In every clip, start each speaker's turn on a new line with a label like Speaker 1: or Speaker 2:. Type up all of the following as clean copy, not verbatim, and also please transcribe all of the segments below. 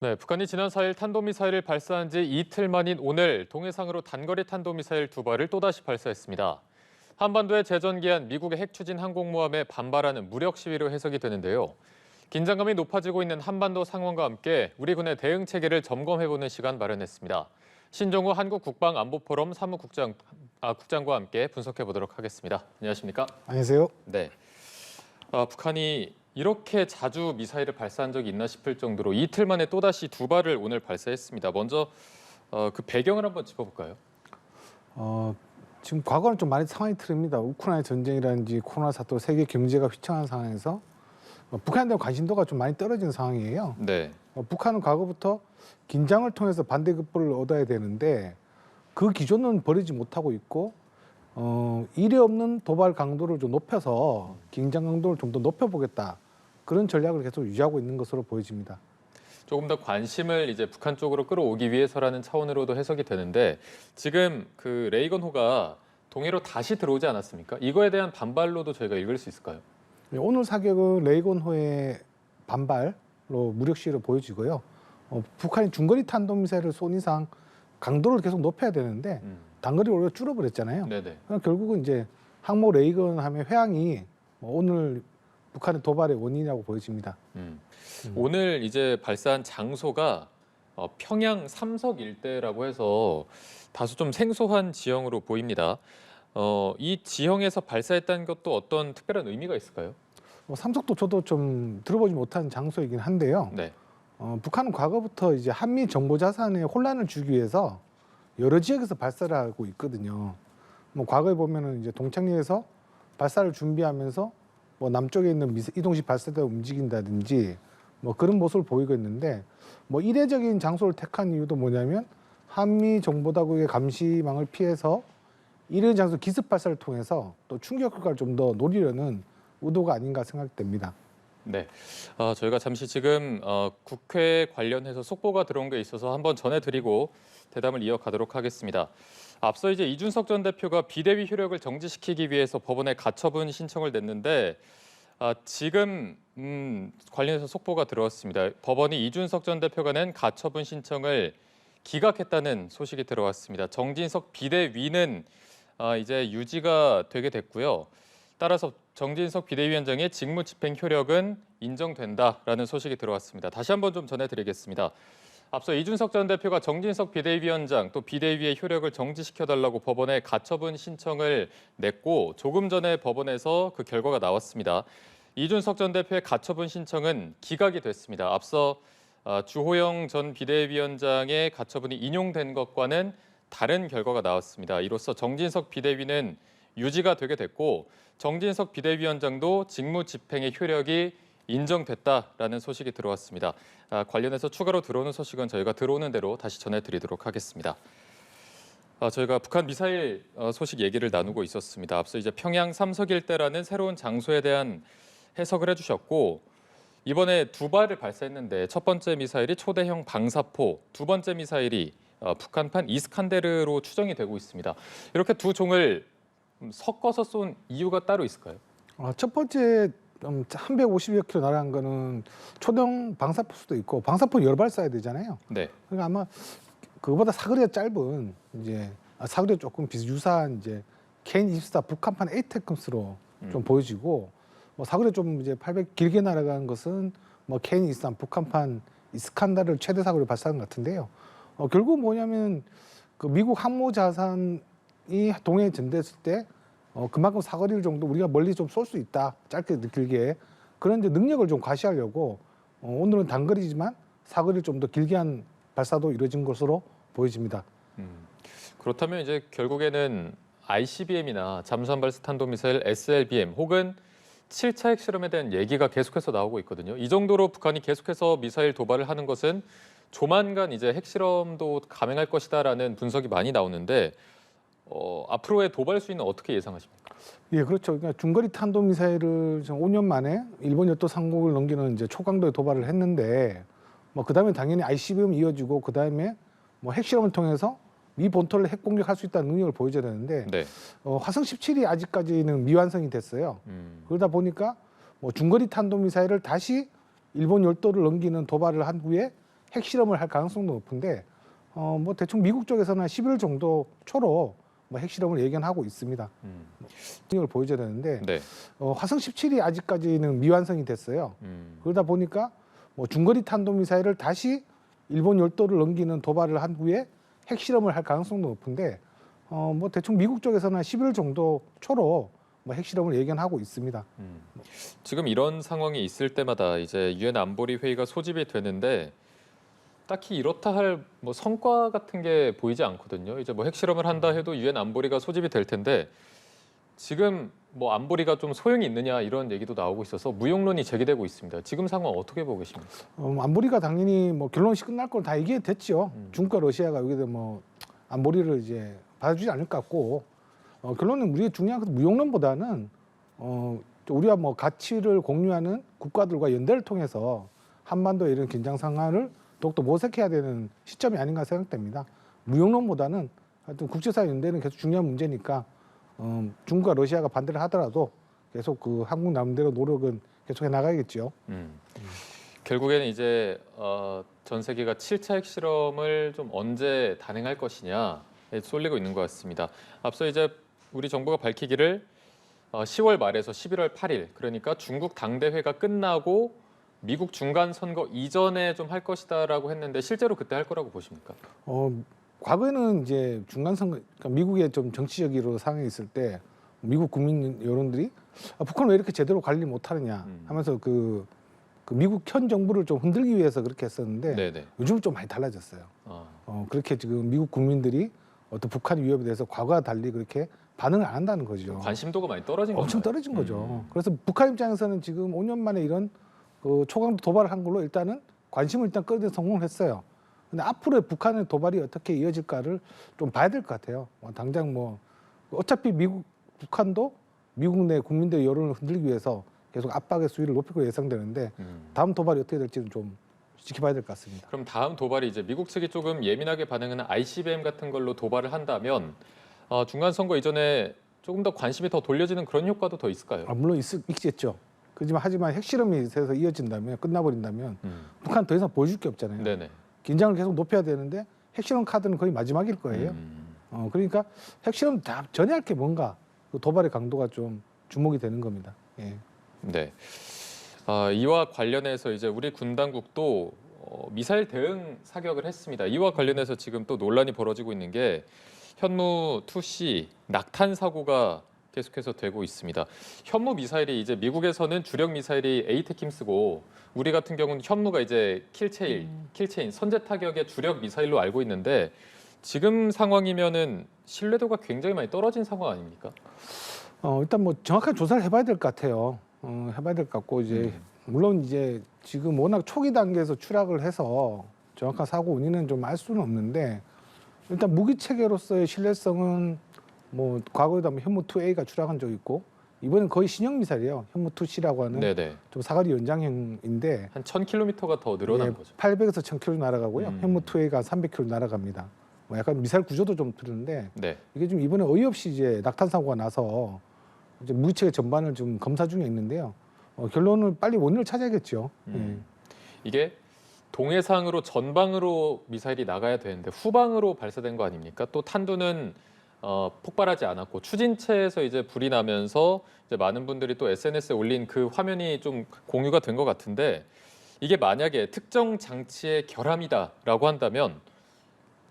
Speaker 1: 네, 북한이 지난 4일 탄도미사일을 발사한 지 이틀 만인 오늘 동해상으로 단거리 탄도미사일 두 발을 또다시 발사했습니다. 한반도에 재전기한 미국의 핵 추진 항공모함에 반발하는 무력 시위로 해석이 되는데요. 긴장감이 높아지고 있는 한반도 상황과 함께 우리 군의 대응 체계를 점검해보는 시간 마련했습니다. 신종우 한국국방안보포럼 국장과 함께 분석해보도록 하겠습니다. 안녕하십니까?
Speaker 2: 안녕하세요.
Speaker 1: 네. 북한이 이렇게 자주 미사일을 발사한 적이 있나 싶을 정도로 이틀 만에 또다시 두 발을 오늘 발사했습니다. 먼저 그 배경을 한번 짚어볼까요?
Speaker 2: 지금 과거는 좀 많이 상황이 틀립니다. 우크라이나 전쟁이라든지 코로나 사태로 세계 경제가 휘청한 상황에서 북한에 대한 관심도가 좀 많이 떨어진 상황이에요.
Speaker 1: 네.
Speaker 2: 북한은 과거부터 긴장을 통해서 반대급부를 얻어야 되는데 그 기조는 버리지 못하고 있고 이례 없는 도발 강도를 좀 높여서 긴장 강도를 좀 더 높여보겠다. 그런 전략을 계속 유지하고 있는 것으로 보여집니다.
Speaker 1: 조금 더 관심을 이제 북한 쪽으로 끌어오기 위해서라는 차원으로도 해석이 되는데 지금 그 레이건호가 동해로 다시 들어오지 않았습니까? 이거에 대한 반발로도 저희가 읽을 수 있을까요?
Speaker 2: 오늘 사격은 레이건호의 반발로 무력 시위를 보여지고요. 북한이 중거리 탄도미사일을 쏜 이상 강도를 계속 높여야 되는데 단거리를 오히려 줄여버렸잖아요.
Speaker 1: 네네.
Speaker 2: 그럼 결국은 이제 항모 레이건 하면 회항이 오늘 북한의 도발의 원인이라고 보여집니다.
Speaker 1: 오늘 이제 발사한 장소가 평양 삼석 일대라고 해서 다소 좀 생소한 지형으로 보입니다. 이 지형에서 발사했다는 것도 어떤 특별한 의미가 있을까요?
Speaker 2: 삼석도 저도 좀 들어보지 못한 장소이긴 한데요.
Speaker 1: 네.
Speaker 2: 북한은 과거부터 이제 한미 정보 자산에 혼란을 주기 위해서 여러 지역에서 발사를 하고 있거든요. 과거에 보면은 이제 동창리에서 발사를 준비하면서 남쪽에 있는 이동식 발사대가 움직인다든지 그런 모습을 보이고 있는데 이례적인 장소를 택한 이유도 뭐냐면 한미 정보당국의 감시망을 피해서 이런 장소 기습 발사를 통해서 또 충격 효과를 좀 더 노리려는 의도가 아닌가 생각됩니다.
Speaker 1: 네. 저희가 잠시 지금 국회 관련해서 속보가 들어온 게 있어서 한번 전해드리고 대담을 이어가도록 하겠습니다. 앞서 이제 이준석 전 대표가 비대위 효력을 정지시키기 위해서 법원에 가처분 신청을 냈는데 지금 관련해서 속보가 들어왔습니다. 법원이 이준석 전 대표가 낸 가처분 신청을 기각했다는 소식이 들어왔습니다. 정진석 비대위는 이제 유지가 되게 됐고요. 따라서 정진석 비대위원장의 직무집행 효력은 인정된다라는 소식이 들어왔습니다. 다시 한번 좀 전해드리겠습니다. 앞서 이준석 전 대표가 정진석 비대위원장 또 비대위의 효력을 정지시켜달라고 법원에 가처분 신청을 냈고 조금 전에 법원에서 그 결과가 나왔습니다. 이준석 전 대표의 가처분 신청은 기각이 됐습니다. 앞서 주호영 전 비대위원장의 가처분이 인용된 것과는 다른 결과가 나왔습니다. 이로써 정진석 비대위는 유지가 되게 됐고 정진석 비대위원장도 직무집행의 효력이 인정됐다라는 소식이 들어왔습니다. 관련해서 추가로 들어오는 소식은 저희가 들어오는 대로 다시 전해드리도록 하겠습니다. 저희가 북한 미사일 소식 얘기를 나누고 있었습니다. 앞서 이제 평양 삼석 일대라는 새로운 장소에 대한 해석을 해주셨고 이번에 두 발을 발사했는데 첫 번째 미사일이 초대형 방사포, 두 번째 미사일이 북한판 이스칸데르로 추정이 되고 있습니다. 이렇게 두 종을 섞어서 쏜 이유가 따로 있을까요?
Speaker 2: 첫 번째 350여 킬로 날아간 거는 초대형 방사포 수도 있고 방사포 여러 발 쏴야 되잖아요.
Speaker 1: 네.
Speaker 2: 그러니까 아마 그거보다 사거리가 짧은 이제 사거리가 조금 유사한 이제 KN-24 북한판 에이테크스로 좀 보여지고 사거리 좀 이제 800 길게 날아간 것은 KN-23 북한판 이스칸다르를 최대 사거리로 발사한 것 같은데요. 결국 뭐냐면 그 미국 항모 자산이 동해에 전대했을 때 그만큼 사거리를 정도 우리가 멀리 좀 쏠 수 있다. 짧게 길게. 그런 이제 능력을 좀 과시하려고 오늘은 단거리지만 사거리를 좀 더 길게 한 발사도 이루어진 것으로 보여집니다.
Speaker 1: 그렇다면 이제 결국에는 ICBM이나 잠수함 발사 탄도미사일 SLBM 혹은 7차 핵실험에 대한 얘기가 계속해서 나오고 있거든요. 이 정도로 북한이 계속해서 미사일 도발을 하는 것은 조만간 이제 핵실험도 감행할 것이다라는 분석이 많이 나오는데 앞으로의 도발 수위는 어떻게 예상하십니까?
Speaker 2: 예, 그렇죠. 그러니까 중거리 탄도미사일을 5년 만에 일본 열도 상공을 넘기는 이제 초강도의 도발을 했는데 그다음에 당연히 ICBM 이어지고 그다음에 핵실험을 통해서 미 본토를 핵 공격할 수 있다는 능력을 보여줘야 되는데
Speaker 1: 네.
Speaker 2: 화성 17이 아직까지는 미완성이 됐어요. 그러다 보니까 중거리 탄도미사일을 다시 일본 열도를 넘기는 도발을 한 후에 핵실험을 할 가능성도 높은데 뭐 대충 미국 쪽에서는 11월 정도 초로 뭐 핵실험을 예견하고 있습니다. 이걸 보여줘야 되는데
Speaker 1: 네.
Speaker 2: 화성 17이 아직까지는 미완성이 됐어요. 그러다 보니까 뭐 중거리 탄도미사일을 다시 일본 열도를 넘기는 도발을 한 후에 핵실험을 할 가능성도 높은데 뭐 대충 미국 쪽에서는 11월 정도 초로 뭐 핵실험을 예견하고 있습니다.
Speaker 1: 지금 이런 상황이 있을 때마다 이제 유엔 안보리 회의가 소집이 되는데 딱히 이렇다 할 뭐 성과 같은 게 보이지 않거든요. 이제 뭐 핵실험을 한다 해도 유엔 안보리가 소집이 될 텐데 지금 뭐 안보리가 좀 소용이 있느냐 이런 얘기도 나오고 있어서 무용론이 제기되고 있습니다. 지금 상황 어떻게 보고 계십니까?
Speaker 2: 안보리가 당연히 뭐 결론시 끝날 걸 다 얘기했댔죠. 중국과 러시아가 여기서 뭐 안보리를 이제 받아주지 않을 것 같고 결론은 우리가 중요한 건 무용론보다는 우리가 뭐 가치를 공유하는 국가들과 연대를 통해서 한반도의 이런 긴장 상황을 더욱더 모색해야 되는 시점이 아닌가 생각됩니다. 무용론보다는 하여튼 국제사회 연대는 계속 중요한 문제니까 중국과 러시아가 반대를 하더라도 계속 그 한국 나름대로 노력은 계속해 나가야겠죠.
Speaker 1: 결국에는 이제 전 세계가 7차 핵실험을 좀 언제 단행할 것이냐에 쏠리고 있는 것 같습니다. 앞서 이제 우리 정부가 밝히기를 10월 말에서 11월 8일 그러니까 중국 당대회가 끝나고 미국 중간 선거 이전에 좀 할 것이다라고 했는데 실제로 그때 할 거라고 보십니까?
Speaker 2: 과거에는 이제 중간 선거, 그러니까 미국의 좀 정치적으로 상황이 있을 때 미국 국민 여론들이 북한을 왜 이렇게 제대로 관리 못하느냐 하면서 그 미국 현 정부를 좀 흔들기 위해서 그렇게 했었는데
Speaker 1: 네네.
Speaker 2: 요즘은 좀 많이 달라졌어요. 그렇게 지금 미국 국민들이 어떤 북한 위협에 대해서 과거와 달리 그렇게 반응을 안 한다는 거죠.
Speaker 1: 관심도가 많이 떨어진 건가요?
Speaker 2: 엄청 떨어진 거죠. 그래서 북한 입장에서는 지금 5년 만에 이런 초강도 도발을 한 걸로 일단은 관심을 일단 끌어내 성공을 했어요. 근데 앞으로의 북한의 도발이 어떻게 이어질까를 좀 봐야 될 것 같아요. 당장 뭐 어차피 북한도 미국 내 국민들의 여론을 흔들기 위해서 계속 압박의 수위를 높일 거 예상되는데 다음 도발이 어떻게 될지는 좀 지켜봐야 될 것 같습니다.
Speaker 1: 그럼 다음 도발이 이제 미국 측이 조금 예민하게 반응하는 ICBM 같은 걸로 도발을 한다면 중간 선거 이전에 조금 더 관심이 더 돌려지는 그런 효과도 더 있을까요?
Speaker 2: 물론 있겠죠. 하지만 핵실험이 돼서 이어진다면 끝나버린다면 북한 더 이상 보여줄 게 없잖아요.
Speaker 1: 네네.
Speaker 2: 긴장을 계속 높여야 되는데 핵실험 카드는 거의 마지막일 거예요. 그러니까 핵실험 다 전에 할 게 뭔가 그 도발의 강도가 좀 주목이 되는 겁니다. 예.
Speaker 1: 네. 이와 관련해서 이제 우리 군 당국도 미사일 대응 사격을 했습니다. 이와 관련해서 지금 또 논란이 벌어지고 있는 게 현무 2C 낙탄 사고가 계속해서 되고 있습니다. 현무 미사일이 이제 미국에서는 주력 미사일이 에이테킴스고 우리 같은 경우는 현무가 이제 킬체인 선제 타격의 주력 미사일로 알고 있는데 지금 상황이면은 신뢰도가 굉장히 많이 떨어진 상황 아닙니까?
Speaker 2: 일단 뭐 정확한 조사를 해봐야 될 것 같아요. 해봐야 될 것 같고 이제 물론 이제 지금 워낙 초기 단계에서 추락을 해서 정확한 사고 원인은 좀 알 수는 없는데 일단 무기 체계로서의 신뢰성은 뭐 과거에도 한번 현무 2A가 추락한 적이 있고 이번엔 거의 신형 미사일이에요. 현무 2C라고 하는
Speaker 1: 네네.
Speaker 2: 좀 사거리 연장형인데
Speaker 1: 한 1,000km가 더 늘어난 거죠.
Speaker 2: 800에서 1000km 날아가고요. 현무 2A가 300km 날아갑니다. 뭐 약간 미사일 구조도 좀 틀리는데
Speaker 1: 네.
Speaker 2: 이게 좀 이번에 어이없이 이제 낙탄 사고가 나서 이제 무기체계 전반을 좀 검사 중에 있는데요. 결론을 빨리 원인을 찾아야겠죠.
Speaker 1: 이게 동해상으로 전방으로 미사일이 나가야 되는데 후방으로 발사된 거 아닙니까? 또 탄두는 폭발하지 않았고 추진체에서 이제 불이 나면서 이제 많은 분들이 또 SNS에 올린 그 화면이 좀 공유가 된 것 같은데 이게 만약에 특정 장치의 결함이다라고 한다면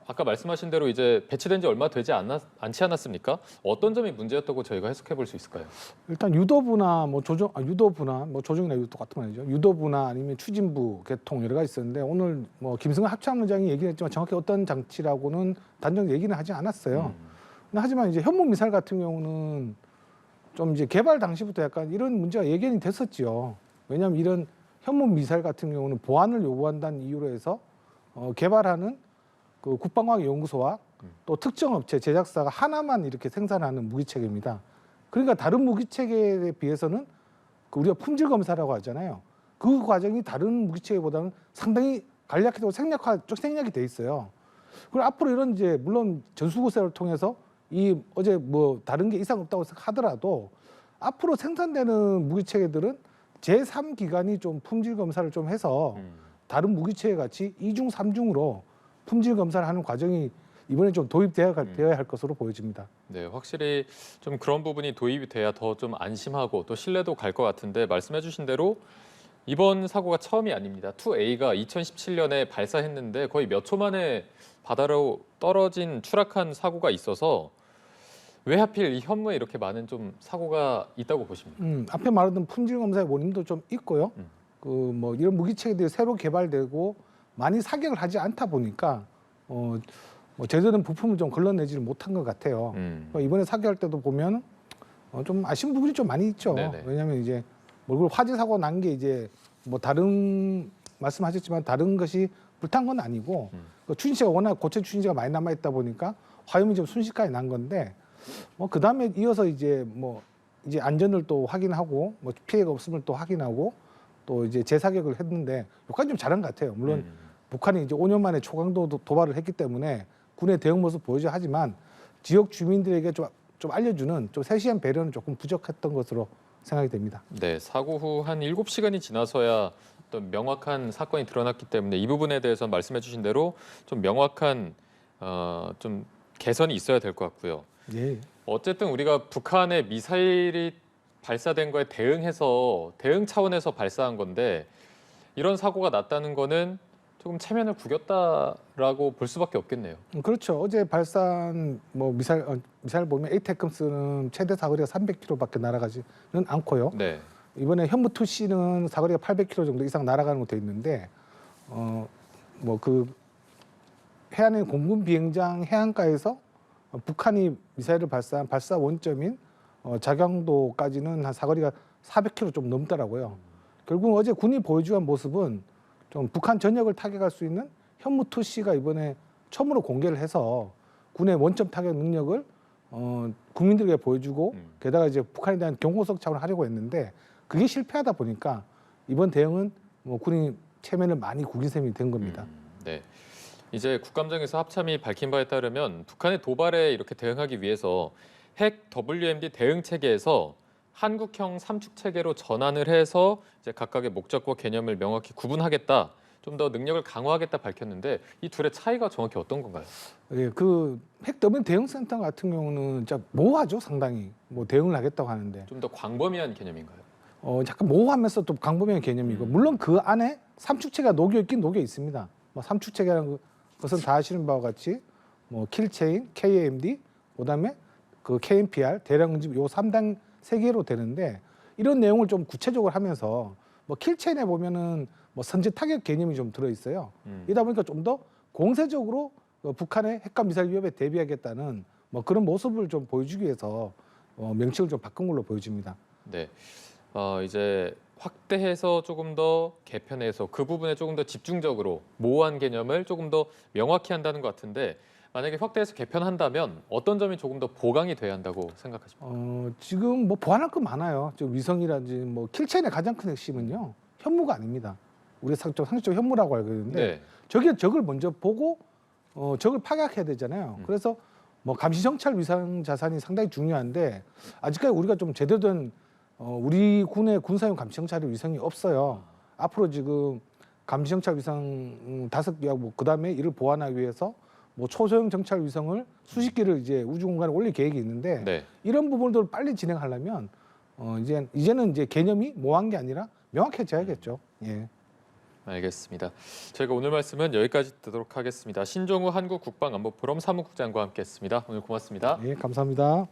Speaker 1: 아까 말씀하신 대로 이제 배치된 지 얼마 되지 않지 않았습니까? 어떤 점이 문제였다고 저희가 해석해 볼 수 있을까요?
Speaker 2: 일단 유도부나 뭐 조종이나 유도 똑같은 말이죠. 유도부나 아니면 추진부, 개통 여러 가지 있었는데 오늘 뭐 김승환 합참의장이 얘기했지만 정확히 어떤 장치라고는 단정 얘기는 하지 않았어요. 하지만 이제 현무 미사일 같은 경우는 좀 이제 개발 당시부터 약간 이런 문제가 예견이 됐었죠. 왜냐하면 이런 현무 미사일 같은 경우는 보안을 요구한다는 이유로 해서 개발하는 그 국방과학연구소와 또 특정 업체 제작사가 하나만 이렇게 생산하는 무기체계입니다. 그러니까 다른 무기체계에 비해서는 우리가 품질 검사라고 하잖아요. 그 과정이 다른 무기체계보다는 상당히 간략하고 생략이 돼 있어요. 그리고 앞으로 이런 이제 물론 전수고세를 통해서 어제 뭐 다른 게 이상 없다고 하더라도 앞으로 생산되는 무기체계들은 제3기관이 좀 품질 검사를 좀 해서 다른 무기체계 같이 2중, 3중으로 품질 검사를 하는 과정이 이번에 좀 도입되어야 할 것으로 보여집니다.
Speaker 1: 네, 확실히 좀 그런 부분이 도입이 돼야 더 좀 안심하고 또 신뢰도 갈 것 같은데 말씀해주신 대로 이번 사고가 처음이 아닙니다. 2A가 2017년에 발사했는데 거의 몇 초 만에 바다로 떨어진 추락한 사고가 있어서 왜 하필 이 현무에 이렇게 많은 좀 사고가 있다고 보십니까?
Speaker 2: 앞에 말했던 품질 검사의 원인도 좀 있고요.
Speaker 1: 음.
Speaker 2: 그 뭐 이런 무기체계들이 새로 개발되고 많이 사격을 하지 않다 보니까 뭐 제대로 된 부품을 좀 걸러내지를 못한 것 같아요. 이번에 사격할 때도 보면 좀 아쉬운 부분이 좀 많이 있죠.
Speaker 1: 네네.
Speaker 2: 왜냐하면 이제 뭐 화재 사고 난 게 이제 뭐 다른 말씀하셨지만 다른 것이 불탄 건 아니고 그 추진체가 워낙 고체 추진체가 많이 남아 있다 보니까 화염이 좀 순식간에 난 건데 그 다음에 이어서 이제 이제 안전을 또 확인하고 뭐 피해가 없음을 또 확인하고 또 이제 재사격을 했는데 여기까지 좀 잘한 것 같아요. 물론 북한이 이제 5년 만에 초강도 도발을 했기 때문에 군의 대응 모습 보여줘야 하지만 지역 주민들에게 좀 알려주는 좀 세심한 배려는 조금 부족했던 것으로 생각이 됩니다.
Speaker 1: 네, 사고 후 한 7시간이 지나서야 어떤 명확한 사건이 드러났기 때문에 이 부분에 대해서 말씀해 주신 대로 좀 명확한 좀 개선이 있어야 될 것 같고요.
Speaker 2: 예.
Speaker 1: 어쨌든 우리가 북한의 미사일이 발사된 거에 대응해서 대응 차원에서 발사한 건데 이런 사고가 났다는 거는 조금 체면을 구겼다라고 볼 수밖에 없겠네요.
Speaker 2: 그렇죠. 어제 발사한 미사일 보면 에이테크스는 최대 사거리가 300km밖에 날아가지는 않고요.
Speaker 1: 네.
Speaker 2: 이번에 현무2C는 사거리가 800km 정도 이상 날아가는 것도 있는데 그 해안의 공군 비행장 해안가에서 북한이 미사일을 발사한 발사 원점인 자경도까지는 한 사거리가 400km 좀 넘더라고요. 결국 어제 군이 보여준 모습은 좀 북한 전역을 타격할 수 있는 현무2C가 이번에 처음으로 공개를 해서 군의 원점 타격 능력을 국민들에게 보여주고 게다가 이제 북한에 대한 경고성 차원을 하려고 했는데 그게 실패하다 보니까 이번 대응은 군이 체면을 많이 구긴 셈이 된 겁니다.
Speaker 1: 네. 이제 국감장에서 합참이 밝힌 바에 따르면 북한의 도발에 이렇게 대응하기 위해서 핵 WMD 대응 체계에서 한국형 삼축 체계로 전환을 해서 이제 각각의 목적과 개념을 명확히 구분하겠다, 좀 더 능력을 강화하겠다 밝혔는데 이 둘의 차이가 정확히 어떤 건가요?
Speaker 2: 예, 그 핵 WMD 대응센터 같은 경우는 진짜 모호하죠, 상당히 대응을 하겠다고 하는데
Speaker 1: 좀 더 광범위한 개념인가요?
Speaker 2: 약간 모호하면서 또 광범위한 개념이고 물론 그 안에 삼축체가 녹여 있긴 녹여 있습니다. 삼축체계라는 것은 다 아시는 바와 같이 킬체인, KAMD, 그다음에 그 KMPR, 대량 응집 요 3단 3개로 되는데 이런 내용을 좀 구체적으로 하면서 킬체인에 보면은 선제 타격 개념이 좀 들어 있어요. 이다 보니까 좀 더 공세적으로 북한의 핵과 미사일 위협에 대비하겠다는 그런 모습을 좀 보여주기 위해서 명칭을 좀 바꾼 걸로 보여집니다.
Speaker 1: 네. 이제 확대해서 조금 더 개편해서 그 부분에 조금 더 집중적으로 모호한 개념을 조금 더 명확히 한다는 것 같은데 만약에 확대해서 개편한다면 어떤 점이 조금 더 보강이 돼야 한다고 생각하십니까?
Speaker 2: 지금 보완할 거 많아요. 좀 위성이라든지 킬체인의 가장 큰 핵심은요. 현무가 아닙니다. 우리가 상식적 현무라고 알고 있는데
Speaker 1: 네.
Speaker 2: 적을 먼저 보고 적을 파괴해야 되잖아요. 그래서 감시 정찰 위상 자산이 상당히 중요한데 아직까지 우리가 좀 제대로 된 우리 군의 군사용 감시 정찰 위성이 없어요. 앞으로 지금 감시 정찰 위성 5개, 그다음에 이를 보완하기 위해서 초소형 정찰 위성을 수십 개를 이제 우주 공간에 올릴 계획이 있는데
Speaker 1: 네.
Speaker 2: 이런 부분들을 빨리 진행하려면 이제는 이제 개념이 모호한 게 아니라 명확해져야겠죠. 예.
Speaker 1: 알겠습니다. 저희가 오늘 말씀은 여기까지 듣도록 하겠습니다. 신종우 한국국방안보포럼 사무국장과 함께했습니다. 오늘 고맙습니다.
Speaker 2: 예, 감사합니다.